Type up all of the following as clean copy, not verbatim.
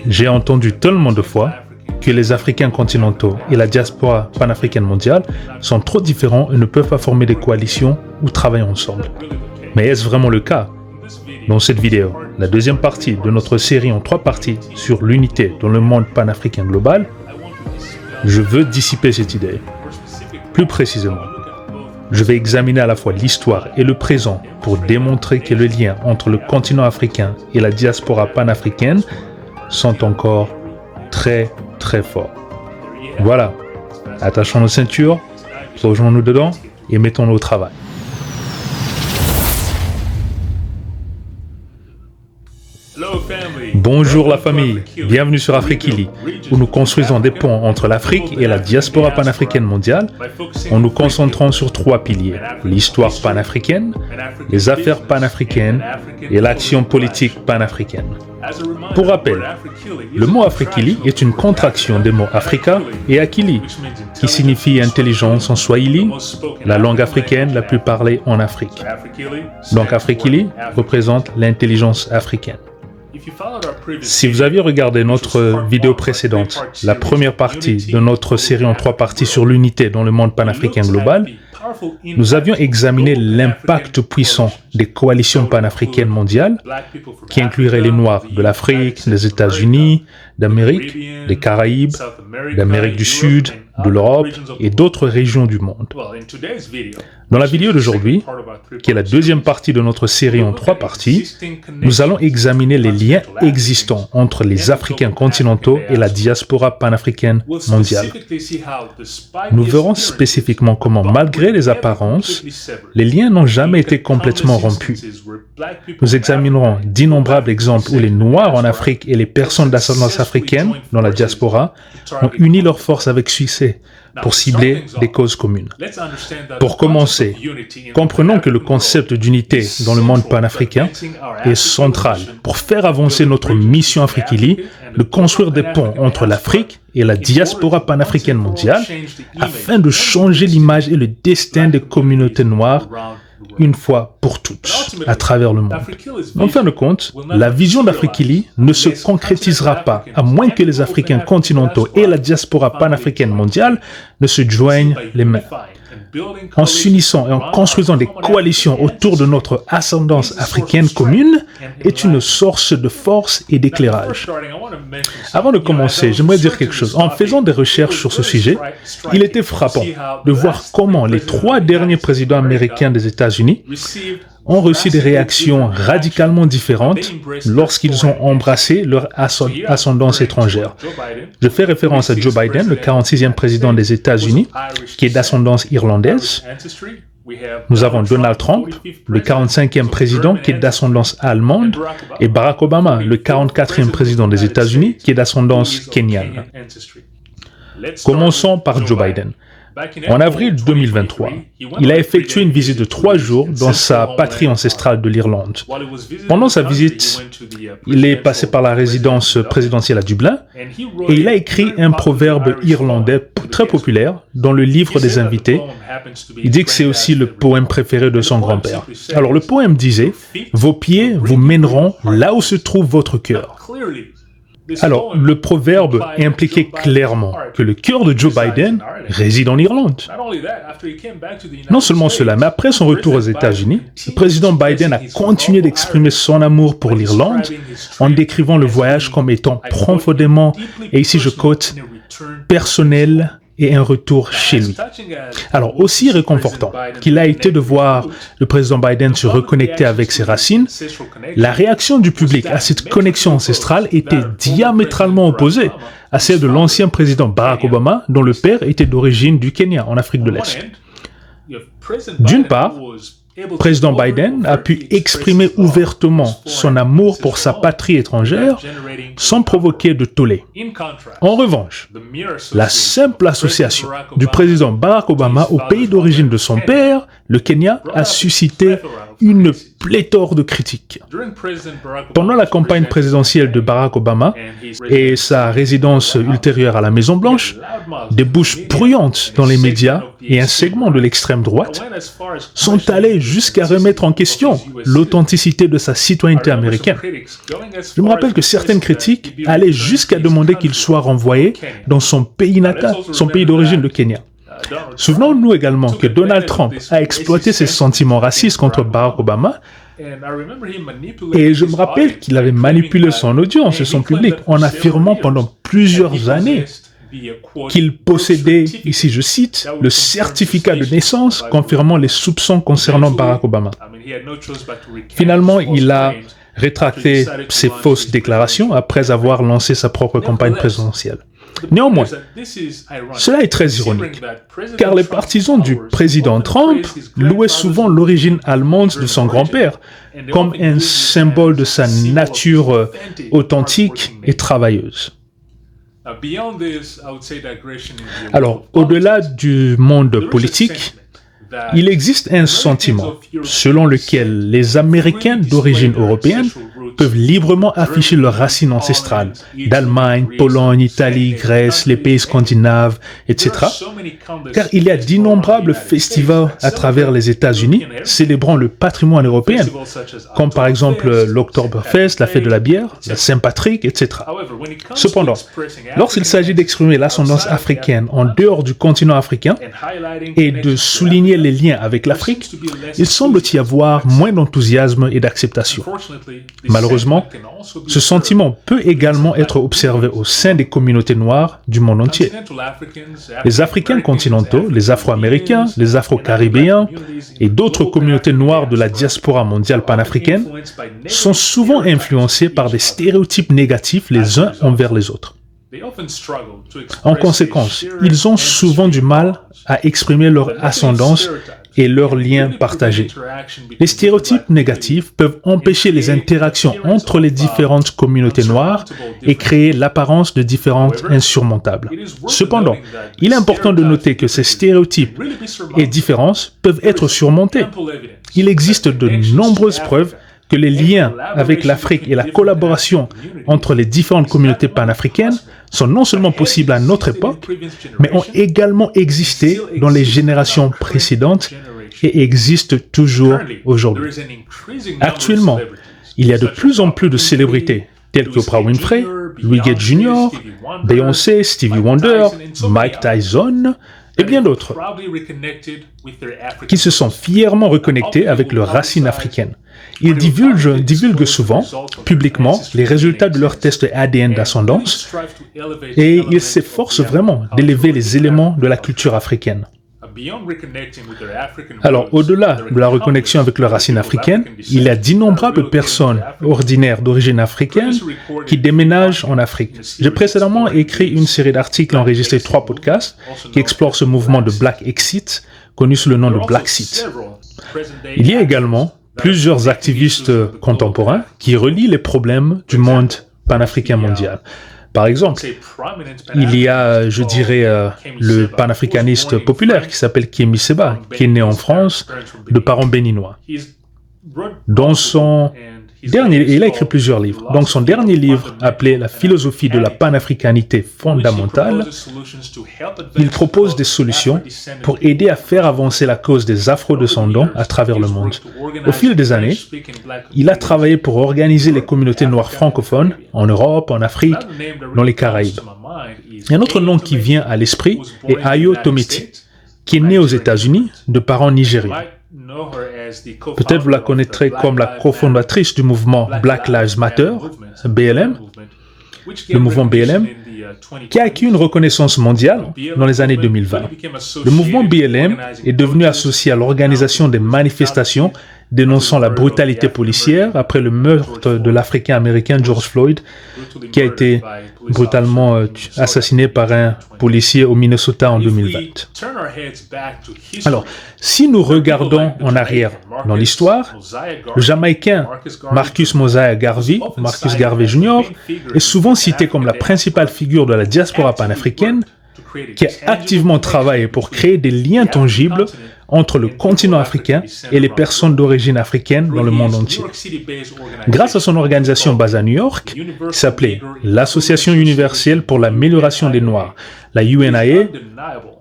J'ai entendu tellement de fois que les Africains continentaux et la diaspora panafricaine mondiale sont trop différents et ne peuvent pas former des coalitions ou travailler ensemble. Mais est-ce vraiment le cas? Dans cette vidéo, la deuxième partie de notre série en 3 parties sur l'unité dans le monde panafricain global, je veux dissiper cette idée. Plus précisément, je vais examiner à la fois l'histoire et le présent pour démontrer que le lien entre le continent africain et la diaspora panafricaine sont encore très forts. Voilà, attachons nos ceintures, plongeons-nous dedans et mettons-nous au travail. Bonjour la famille, bienvenue sur Afrikili, où nous construisons des ponts entre l'Afrique et la diaspora panafricaine mondiale en nous concentrant sur 3 piliers, l'histoire panafricaine, les affaires panafricaines et l'action politique panafricaine. Pour rappel, le mot Afrikili est une contraction des mots Africa et Akili, qui signifie intelligence en Swahili, la langue africaine la plus parlée en Afrique. Donc Afrikili représente l'intelligence africaine. Si vous aviez regardé notre vidéo précédente, la première partie de notre série en 3 parties sur l'unité dans le monde panafricain global, nous avions examiné l'impact puissant des coalitions panafricaines mondiales qui incluraient les Noirs de l'Afrique, des États-Unis, d'Amérique, des Caraïbes, d'Amérique du Sud, de l'Europe et d'autres régions du monde. Dans la vidéo d'aujourd'hui, qui est la deuxième partie de notre série en 3 parties, nous allons examiner les liens existants entre les Africains continentaux et la diaspora panafricaine mondiale. Nous verrons spécifiquement comment, malgré les apparences, les liens n'ont jamais été complètement rompus. Nous examinerons d'innombrables exemples où les Noirs en Afrique et les personnes d'ascendance africaine dans la diaspora ont uni leurs forces avec succès pour cibler des causes communes. Pour commencer, comprenons que le concept d'unité dans le monde panafricain est central pour faire avancer notre mission Afrikili de construire des ponts entre l'Afrique et la diaspora panafricaine mondiale afin de changer l'image et le destin des communautés noires une fois pour toutes, à travers le monde. En fin de compte, la vision d'Afrikili ne se concrétisera pas à moins que les Africains continentaux et la diaspora panafricaine mondiale ne se joignent les mains. En s'unissant et en construisant des coalitions autour de notre ascendance africaine commune est une source de force et d'éclairage. Avant de commencer, j'aimerais dire quelque chose. En faisant des recherches sur ce sujet, il était frappant de voir comment les 3 derniers présidents américains des États-Unis ont reçu des réactions radicalement différentes lorsqu'ils ont embrassé leur ascendance étrangère. Je fais référence à Joe Biden, le 46e président des États-Unis, qui est d'ascendance irlandaise. Nous avons Donald Trump, le 45e président, qui est d'ascendance allemande, et Barack Obama, le 44e président des États-Unis, qui est d'ascendance kenyane. Commençons par Joe Biden. En avril 2023, il a effectué une visite de 3 jours dans sa patrie ancestrale de l'Irlande. Pendant sa visite, il est passé par la résidence présidentielle à Dublin et il a écrit un proverbe irlandais très populaire dans le livre des invités. Il dit que c'est aussi le poème préféré de son grand-père. Alors le poème disait « Vos pieds vous mèneront là où se trouve votre cœur ». Alors, le proverbe impliquait clairement que le cœur de Joe Biden réside en Irlande. Non seulement cela, mais après son retour aux États-Unis, le président Biden a continué d'exprimer son amour pour l'Irlande en décrivant le voyage comme étant profondément, et ici je quote, personnel et un retour chez lui. Alors, aussi réconfortant qu'il a été de voir le président Biden se reconnecter avec ses racines, la réaction du public à cette connexion ancestrale était diamétralement opposée à celle de l'ancien président Barack Obama, dont le père était d'origine du Kenya, en Afrique de l'Est. D'une part, le président Biden a pu exprimer ouvertement son amour pour sa patrie étrangère sans provoquer de tollé. En revanche, la simple association du président Barack Obama au pays d'origine de son père le Kenya a suscité une pléthore de critiques. Pendant la campagne présidentielle de Barack Obama et sa résidence ultérieure à la Maison-Blanche, des bouches bruyantes dans les médias et un segment de l'extrême droite sont allés jusqu'à remettre en question l'authenticité de sa citoyenneté américaine. Je me rappelle que certaines critiques allaient jusqu'à demander qu'il soit renvoyé dans son pays natal, son pays d'origine, le Kenya. Souvenons-nous également que Donald Trump a exploité ses sentiments racistes contre Barack Obama et je me rappelle qu'il avait manipulé son audience et son public en affirmant pendant plusieurs années qu'il possédait, ici je cite, le certificat de naissance confirmant les soupçons concernant Barack Obama. Finalement, il a rétracté ses fausses déclarations après avoir lancé sa propre campagne présidentielle. Néanmoins, cela est très ironique, car les partisans du président Trump louaient souvent l'origine allemande de son grand-père comme un symbole de sa nature authentique et travailleuse. Alors, au-delà du monde politique, il existe un sentiment selon lequel les Américains d'origine européenne peuvent librement afficher leurs racines ancestrales d'Allemagne, Pologne, Italie, Grèce, les pays scandinaves, etc. Car il y a d'innombrables festivals à travers les États-Unis célébrant le patrimoine européen, comme par exemple l'Oktoberfest, la fête de la bière, la Saint-Patrick, etc. Cependant, lorsqu'il s'agit d'exprimer l'ascendance africaine en dehors du continent africain et de souligner les liens avec l'Afrique, il semble y avoir moins d'enthousiasme et d'acceptation. Malheureusement, ce sentiment peut également être observé au sein des communautés noires du monde entier. Les Africains continentaux, les Afro-Américains, les Afro-Caribéens et d'autres communautés noires de la diaspora mondiale panafricaine sont souvent influencés par des stéréotypes négatifs les uns envers les autres. En conséquence, ils ont souvent du mal à exprimer leur ascendance et leurs liens partagés. Les stéréotypes négatifs peuvent empêcher les interactions entre les différentes communautés noires et créer l'apparence de différences insurmontables. Cependant, il est important de noter que ces stéréotypes et différences peuvent être surmontés. Il existe de nombreuses preuves que les liens avec l'Afrique et la collaboration entre les différentes communautés panafricaines sont non seulement possibles à notre époque, mais ont également existé dans les générations précédentes et existent toujours aujourd'hui. Actuellement, il y a de plus en plus de célébrités telles que Oprah Winfrey, Louis Gates Jr., Beyoncé, Stevie Wonder, Mike Tyson, et bien d'autres, qui se sont fièrement reconnectés avec leurs racines africaines. Ils divulguent souvent, publiquement, les résultats de leurs tests ADN d'ascendance et ils s'efforcent vraiment d'élever les éléments de la culture africaine. Alors, au-delà de la reconnexion avec leurs racines africaines, il y a d'innombrables personnes ordinaires d'origine africaine qui déménagent en Afrique. J'ai précédemment écrit une série d'articles, enregistré 3 podcasts qui explorent ce mouvement de Black Exit, connu sous le nom de Blackseat. Il y a également plusieurs activistes contemporains qui relient les problèmes du monde panafricain mondial. Par exemple, il y a, je dirais, le panafricaniste populaire qui s'appelle Kémy Séba, qui est né en France de parents béninois. Il a écrit plusieurs livres. Donc son dernier livre, appelé « La philosophie de la panafricanité fondamentale », il propose des solutions pour aider à faire avancer la cause des afro-descendants à travers le monde. Au fil des années, il a travaillé pour organiser les communautés noires francophones en Europe, en Afrique, dans les Caraïbes. Un autre nom qui vient à l'esprit est Ayo Tometi, qui est née aux États-Unis de parents nigériens. Peut-être vous la connaîtrez comme la cofondatrice du mouvement Black Lives Matter, BLM, le mouvement BLM, qui a acquis une reconnaissance mondiale dans les années 2020. Le mouvement BLM est devenu associé à l'organisation des manifestations dénonçant la brutalité policière après le meurtre de l'Africain-Américain George Floyd, qui a été brutalement assassiné par un policier au Minnesota en 2020. Alors, si nous regardons en arrière dans l'histoire, le Jamaïcain Marcus Mosiah Garvey, Marcus Garvey Jr., est souvent cité comme la principale figure de la diaspora panafricaine qui a activement travaillé pour créer des liens tangibles entre le continent africain et les personnes d'origine africaine dans le monde entier. Grâce à son organisation basée à New York, qui s'appelait l'Association universelle pour l'amélioration des Noirs, la UNIA,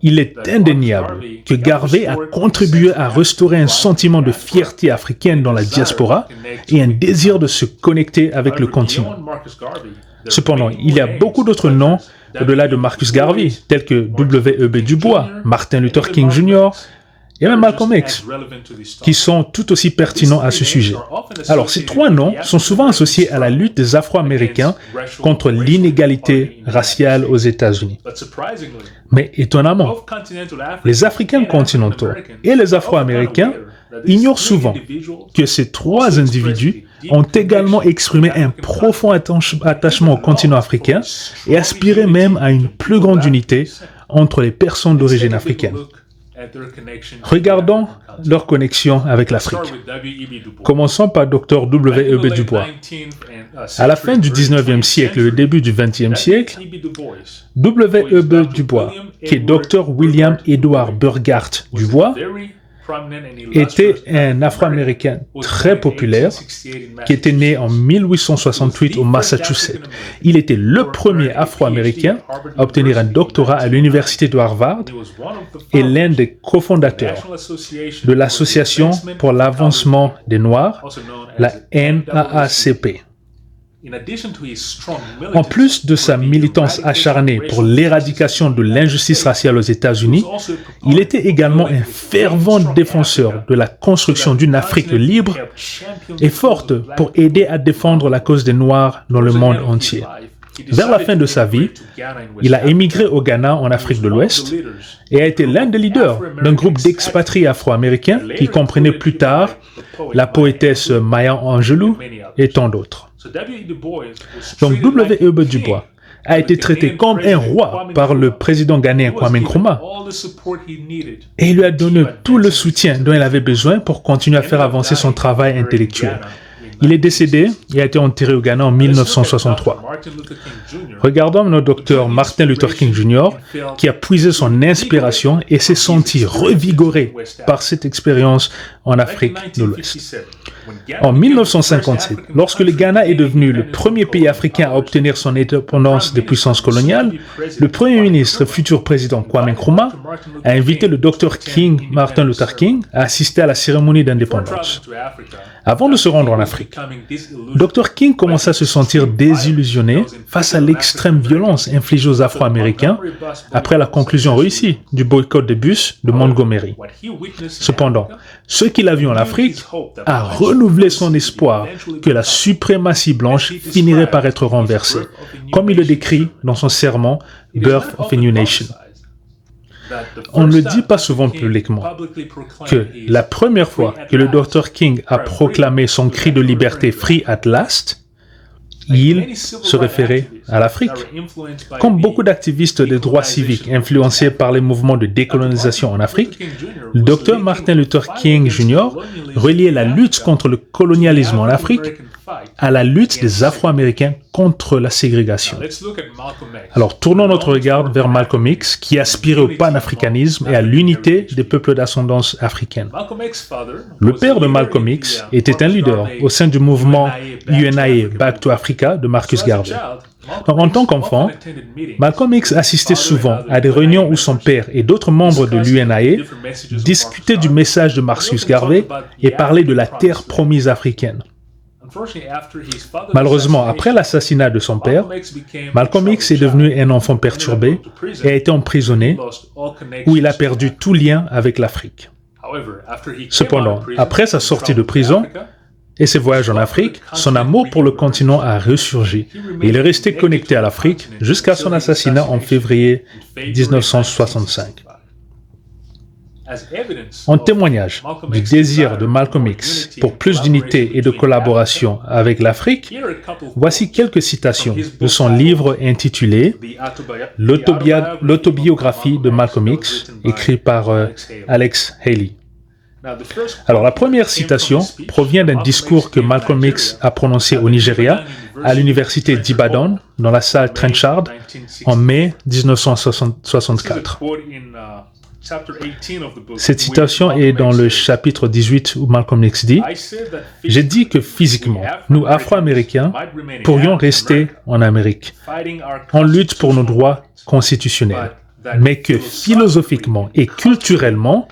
il est indéniable que Garvey a contribué à restaurer un sentiment de fierté africaine dans la diaspora et un désir de se connecter avec le continent. Cependant, il y a beaucoup d'autres noms au-delà de Marcus Garvey, tels que W.E.B. Du Bois, Martin Luther King Jr., et même Malcolm X, qui sont tout aussi pertinents à ce sujet. Alors, ces trois noms sont souvent associés à la lutte des Afro-Américains contre l'inégalité raciale aux États-Unis. Mais étonnamment, les Africains continentaux et les Afro-Américains ignorent souvent que ces trois individus ont également exprimé un profond attachement au continent africain et aspiré même à une plus grande unité entre les personnes d'origine africaine. Regardons leur connexion avec l'Afrique. Commençons par Dr. W.E.B. Du Bois. À la fin du 19e siècle et le début du 20e siècle, W.E.B. Du Bois, qui est Dr. William Edward Burghardt Du Bois, était un Afro-Américain très populaire qui était né en 1868 au Massachusetts. Il était le premier Afro-Américain à obtenir un doctorat à l'université de Harvard et l'un des cofondateurs de l'Association pour l'avancement des Noirs, la NAACP. En plus de sa militance acharnée pour l'éradication de l'injustice raciale aux États-Unis, il était également un fervent défenseur de la construction d'une Afrique libre et forte pour aider à défendre la cause des Noirs dans le monde entier. Vers la fin de sa vie, il a émigré au Ghana en Afrique de l'Ouest et a été l'un des leaders d'un groupe d'expatriés afro-américains qui comprenait plus tard la poétesse Maya Angelou et tant d'autres. Donc W.E.B. Du Bois a été traité comme un roi par le président ghanéen Kwame Nkrumah et il lui a donné tout le soutien dont il avait besoin pour continuer à faire avancer son travail intellectuel. Il est décédé et a été enterré au Ghana en 1963. Regardons notre docteur Martin Luther King Jr., qui a puisé son inspiration et s'est senti revigoré par cette expérience en Afrique de l'Ouest. En 1957, lorsque le Ghana est devenu le premier pays africain à obtenir son indépendance des puissances coloniales, le premier ministre et futur président Kwame Nkrumah a invité le Dr. King, Martin Luther King, à assister à la cérémonie d'indépendance. Avant de se rendre en Afrique, Dr. King commença à se sentir désillusionné face à l'extrême violence infligée aux Afro-Américains après la conclusion réussie du boycott des bus de Montgomery. Cependant, ce qu'il a vu en Afrique a renouvelé son espoir que la suprématie blanche finirait par être renversée, comme il le décrit dans son sermon « Birth of a New Nation ». On ne le dit pas souvent publiquement que la première fois que le Dr. King a proclamé son cri de liberté « Free at last », il se référait à l'Afrique. Comme beaucoup d'activistes des droits civiques influencés par les mouvements de décolonisation en Afrique, le Dr. Martin Luther King Jr. reliait la lutte contre le colonialisme en Afrique à la lutte des Afro-Américains contre la ségrégation. Alors, tournons notre regard vers Malcolm X, qui aspirait au panafricanisme et à l'unité des peuples d'ascendance africaine. Le père de Malcolm X était un leader au sein du mouvement UNIA Back to Africa de Marcus Garvey. Donc, en tant qu'enfant, Malcolm X assistait souvent à des réunions où son père et d'autres membres de l'UNIA discutaient du message de Marcus Garvey et parlaient de la terre promise africaine. Malheureusement, après l'assassinat de son père, Malcolm X est devenu un enfant perturbé et a été emprisonné, où il a perdu tout lien avec l'Afrique. Cependant, après sa sortie de prison et ses voyages en Afrique, son amour pour le continent a ressurgi et il est resté connecté à l'Afrique jusqu'à son assassinat en février 1965. En témoignage du désir de Malcolm X pour plus d'unité et de collaboration avec l'Afrique, voici quelques citations de son livre intitulé « L'autobiographie de Malcolm X » écrit par Alex Haley. Alors, la première citation provient d'un discours que Malcolm X a prononcé au Nigeria, à l'université d'Ibadan, dans la salle Trenchard, en mai 1964. Cette citation est dans le chapitre 18 où Malcolm X dit « J'ai dit que physiquement, nous Afro-Américains pourrions rester en Amérique, en lutte pour nos droits constitutionnels, mais que philosophiquement et culturellement,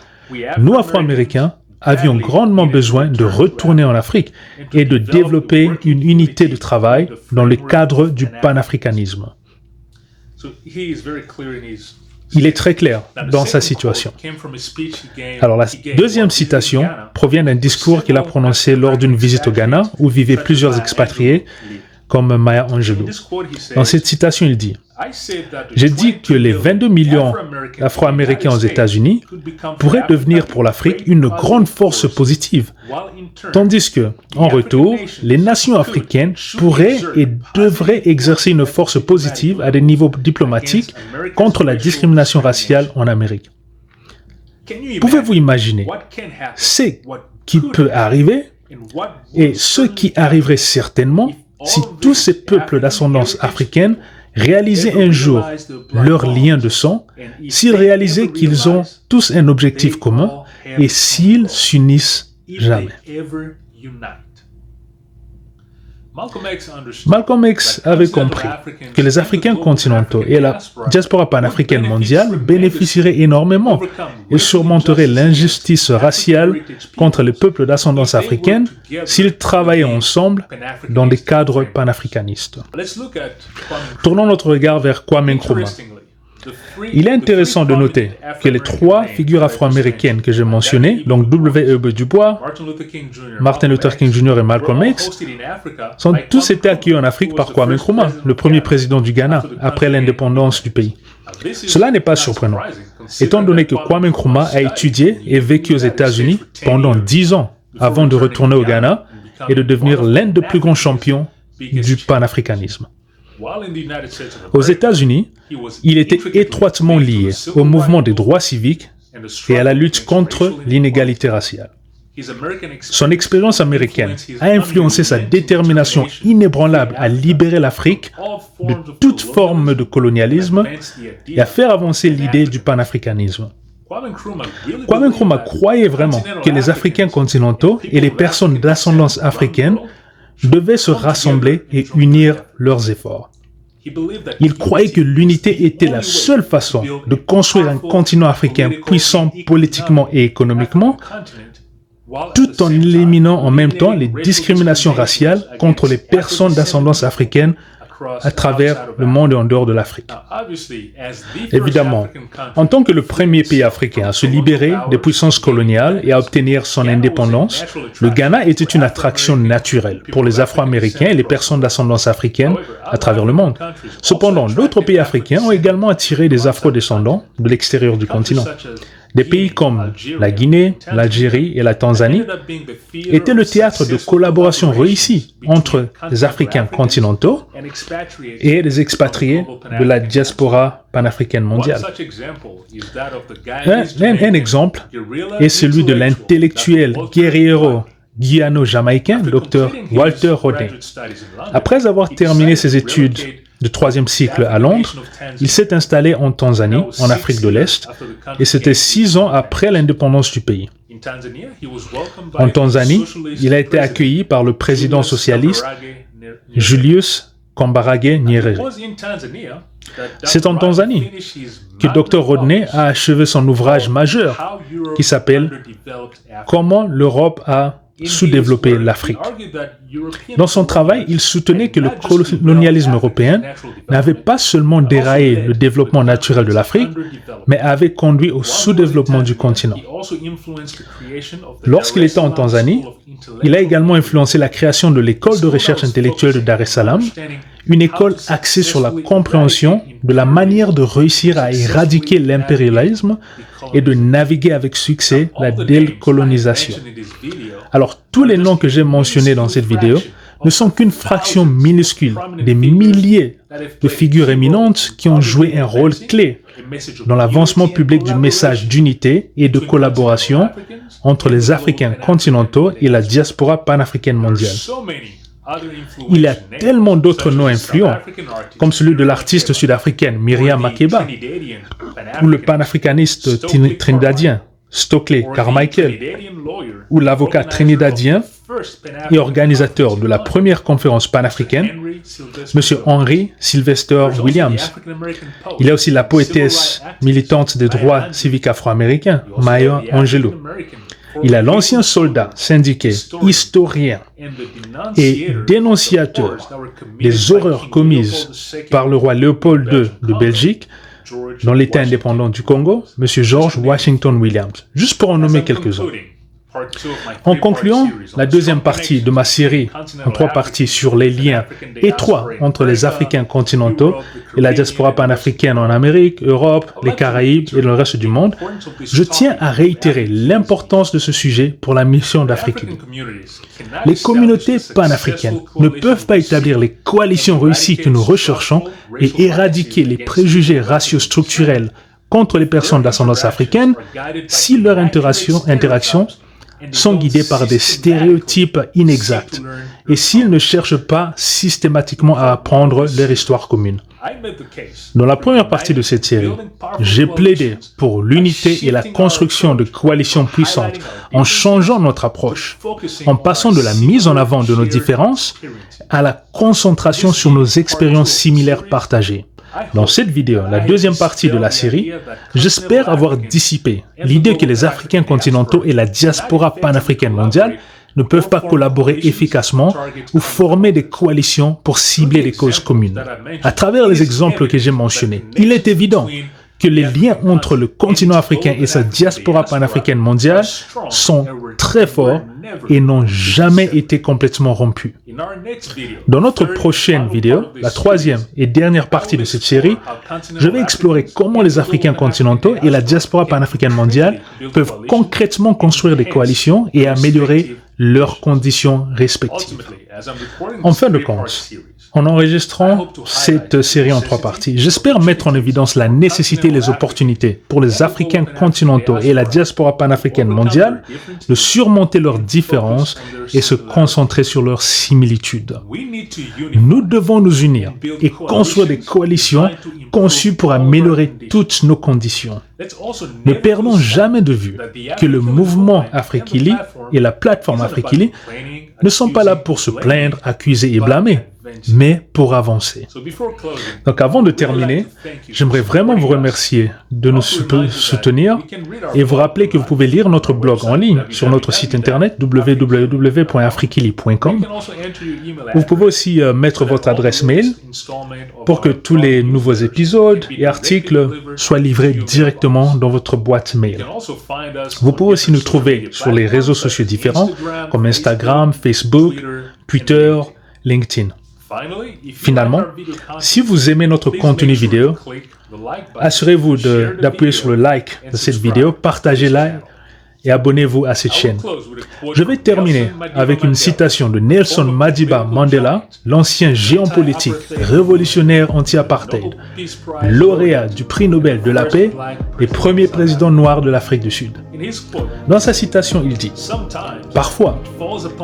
nous Afro-Américains avions grandement besoin de retourner en Afrique et de développer une unité de travail dans le cadre du panafricanisme. » Il est très clair dans sa situation. Alors la deuxième citation provient d'un discours qu'il a prononcé lors d'une visite au Ghana où vivaient plusieurs expatriés comme Maya Angelou. Dans cette citation, il dit « J'ai dit que les 22 millions d'Afro-Américains aux États-Unis pourraient devenir pour l'Afrique une grande force positive, tandis que, en retour, les nations africaines pourraient et devraient exercer une force positive à des niveaux diplomatiques contre la discrimination raciale en Amérique. » Pouvez-vous imaginer ce qui peut arriver et ce qui arriverait certainement si tous ces peuples d'ascendance africaine réalisaient un jour leur lien de sang, s'ils réalisaient qu'ils ont tous un objectif commun et s'ils s'unissent jamais. Malcolm X avait compris que les Africains continentaux et la diaspora panafricaine mondiale bénéficieraient énormément et surmonteraient l'injustice raciale contre les peuples d'ascendance africaine s'ils travaillaient ensemble dans des cadres panafricanistes. Tournons notre regard vers Kwame Nkrumah. Il est intéressant de noter que les trois figures afro-américaines que j'ai mentionnées, donc W.E.B. Du Bois, Martin Luther King Jr. et Malcolm X, ont tous été accueillis en Afrique par Kwame Nkrumah, le premier président du Ghana, après l'indépendance du pays. Cela n'est pas surprenant, étant donné que Kwame Nkrumah a étudié et vécu aux États-Unis pendant 10 ans avant de retourner au Ghana et de devenir l'un des plus grands champions du panafricanisme. Aux États-Unis, il était étroitement lié au mouvement des droits civiques et à la lutte contre l'inégalité raciale. Son expérience américaine a influencé sa détermination inébranlable à libérer l'Afrique de toute forme de colonialisme et à faire avancer l'idée du panafricanisme. Kwame Nkrumah croyait vraiment que les Africains continentaux et les personnes d'ascendance africaine devaient se rassembler et unir leurs efforts. Il croyait que l'unité était la seule façon de construire un continent africain puissant politiquement et économiquement, tout en éliminant en même temps les discriminations raciales contre les personnes d'ascendance africaine à travers le monde et en dehors de l'Afrique. Évidemment, en tant que le premier pays africain à se libérer des puissances coloniales et à obtenir son indépendance, le Ghana était une attraction naturelle pour les Afro-Américains et les personnes d'ascendance africaine à travers le monde. Cependant, d'autres pays africains ont également attiré des Afro-descendants de l'extérieur du continent. Des pays comme la Guinée, l'Algérie et la Tanzanie étaient le théâtre de collaborations réussies entre les Africains continentaux et les expatriés de la diaspora panafricaine mondiale. Un exemple est celui de l'intellectuel guerriero guyano-jamaïcain Dr. Walter Rodney. Après avoir terminé ses études de 3e cycle à Londres, il s'est installé en Tanzanie, en Afrique de l'Est, et c'était 6 ans après l'indépendance du pays. En Tanzanie, il a été accueilli par le président socialiste Julius Kambarage Nyerere. C'est en Tanzanie que Dr. Rodney a achevé son ouvrage majeur qui s'appelle « Comment l'Europe a sous-développer l'Afrique ». Dans son travail, il soutenait que le colonialisme européen n'avait pas seulement déraillé le développement naturel de l'Afrique, mais avait conduit au sous-développement du continent. Lorsqu'il était en Tanzanie, il a également influencé la création de l'école de recherche intellectuelle de Dar es Salaam, une école axée sur la compréhension de la manière de réussir à éradiquer l'impérialisme et de naviguer avec succès la décolonisation. Alors, tous les noms que j'ai mentionnés dans cette vidéo ne sont qu'une fraction minuscule des milliers de figures éminentes qui ont joué un rôle clé dans l'avancement public du message d'unité et de collaboration entre les Africains continentaux et la diaspora panafricaine mondiale. Il y a tellement d'autres noms influents, comme celui de l'artiste sud-africaine Miriam Makeba, ou le panafricaniste trinidadien Stokely Carmichael, ou l'avocat trinidadien et organisateur de la première conférence panafricaine, M. Henry Sylvester Williams. Il y a aussi la poétesse militante des droits civiques afro-américains, Maya Angelou. Il y a l'ancien soldat, syndiqué, historien et dénonciateur des horreurs commises par le roi Léopold II de Belgique dans l'État indépendant du Congo, M. George Washington Williams, juste pour en nommer quelques-uns. En concluant la deuxième partie de ma série en 3 parties sur les liens étroits entre les Africains continentaux et la diaspora panafricaine en Amérique, Europe, les Caraïbes et le reste du monde, je tiens à réitérer l'importance de ce sujet pour la mission d'Afrique. Les communautés panafricaines ne peuvent pas établir les coalitions réussies que nous recherchons et éradiquer les préjugés raciaux structurels contre les personnes d'ascendance africaine si leurs interactions sont guidés par des stéréotypes inexacts et s'ils ne cherchent pas systématiquement à apprendre leur histoire commune. Dans la première partie de cette série, j'ai plaidé pour l'unité et la construction de coalitions puissantes en changeant notre approche, en passant de la mise en avant de nos différences à la concentration sur nos expériences similaires partagées. Dans cette vidéo, la deuxième partie de la série, j'espère avoir dissipé l'idée que les Africains continentaux et la diaspora panafricaine mondiale ne peuvent pas collaborer efficacement ou former des coalitions pour cibler des causes communes. À travers les exemples que j'ai mentionnés, il est évident que les liens entre le continent africain et sa diaspora panafricaine mondiale sont très forts et n'ont jamais été complètement rompus. Dans notre prochaine vidéo, la troisième et dernière partie de cette série, je vais explorer comment les Africains continentaux et la diaspora panafricaine mondiale peuvent concrètement construire des coalitions et améliorer leurs conditions respectives. En fin de compte, en enregistrant cette série en 3 parties, j'espère mettre en évidence la nécessité et les opportunités pour les Africains continentaux et la diaspora panafricaine mondiale de surmonter leurs différences et se concentrer sur leurs similitudes. Nous devons nous unir et construire des coalitions conçues pour améliorer toutes nos conditions. Ne perdons jamais de vue que le mouvement Afrikili et la plateforme Afrikili ne sont pas là pour se plaindre, accuser et blâmer, mais pour avancer. Donc avant de terminer, j'aimerais vraiment vous remercier de nous soutenir et vous rappeler que vous pouvez lire notre blog en ligne sur notre site internet www.afrikili.com. Vous pouvez aussi mettre votre adresse mail pour que tous les nouveaux épisodes et articles soient livrés directement dans votre boîte mail. Vous pouvez aussi nous trouver sur les réseaux sociaux différents comme Instagram, Facebook, Twitter, LinkedIn. Finalement, si vous aimez notre contenu vidéo, assurez-vous d'appuyer sur le like de cette vidéo, partagez-la et abonnez-vous à cette chaîne. Je vais terminer avec une citation de Nelson Madiba Mandela, l'ancien géant politique, révolutionnaire anti-apartheid, lauréat du prix Nobel de la paix et premier président noir de l'Afrique du Sud. Dans sa citation, il dit « Parfois,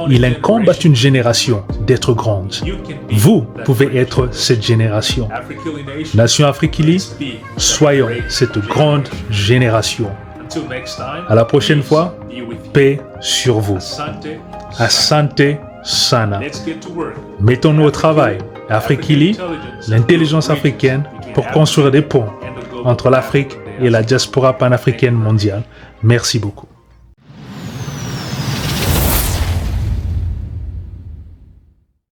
il incombe à une génération d'être grande. Vous pouvez être cette génération. Nation Afrikili, soyons cette grande génération. » À la prochaine fois, paix sur vous. Asante Sana. Mettons-nous au travail. Afrikili, l'intelligence africaine, pour construire des ponts entre l'Afrique et la diaspora panafricaine mondiale. Merci beaucoup.